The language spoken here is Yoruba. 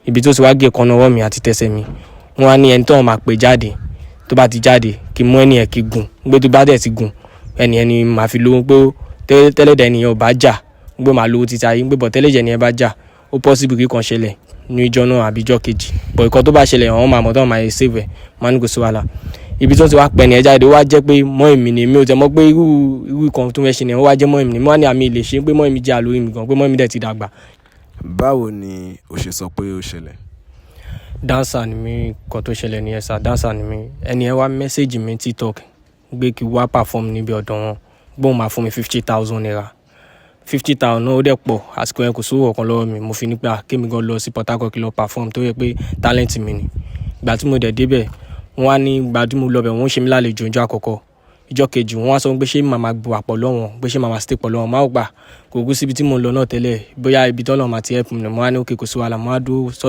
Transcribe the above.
ibi tó ti wá gé kan ọwọ́ mi àti tẹsẹ̀ mi. Wọ́n wá ní ẹni tó máa pè jáde tó bá ti jáde kí mú ẹni ẹ̀ kí gùn gbé tó bá dẹ̀ ti gùn ẹni máa fi lówó pé tẹ́lẹ̀dẹ̀ ènìyàn ò bá jà gbé máa lówó títa yìí gbé bọ̀ tẹ́lẹ̀dẹ̀ ènìyàn bá jà ó possible kí kan ṣẹlẹ̀ ní ìjọ náà àbí ìjọ kejì bọ̀ ìkan tó bá ṣẹlẹ̀ àwọn máa mọ̀ tó máa save ẹ̀ máa ní kò sí wàhálà. Ibi tó ti wá pẹ̀ ní ẹ jáde ó wá jẹ́ pé mọ́ èmi ni mi ò tẹ́ mọ́ pé irú kan tó fẹ́ ṣe ni ó wá jẹ́ mọ́ èmi ni mo wá ní àmì ilé ṣe pé mọ́ èmi jẹ́ àlórí mi gan pé mọ́ èmi dẹ̀ ti dàgbà. Báwo ni o ṣe sọ pé ó ṣẹlẹ̀? Dancer ni mí kan tó ṣẹlẹ̀ ní ẹ̀sà dancer ni mí ẹni ẹ wá mẹ́sẹ̀gì mi TikTok gbé kí wá perform níbi ọ̀dọ̀ wọn gbóhùn máa fún mi 50,000 naira 50,000 náà ó dẹ̀ pọ̀ àsìkò yẹn kò sówó ọ̀kan lọ́wọ́ mi mo fi ní pé kémi gan lọ sí Port Harcourt kí lọ perform tó yẹ pé talent mi ni. Ìgbà tí mo dẹ̀ débẹ̀ wọ́n wá ní ìgbà tí mo lọ bẹ̀ wọ́n ṣe mí lálejò ọjọ́ àkọ́kọ́ ìjọ́ kejì wọ́n wá sọ pé ṣé màmá gbọ́ àpọ̀ lọ́wọ́n pé ṣé màmá stay pọ̀ lọ́wọ́n máa gbà kò gún síbi tí mo lọ náà tẹ́lẹ̀ bóyá ibi tọ́lọ́ máa ti help mi mo wá ní òkè kò sí wàhálà mo wá dúró sọ́dọ̀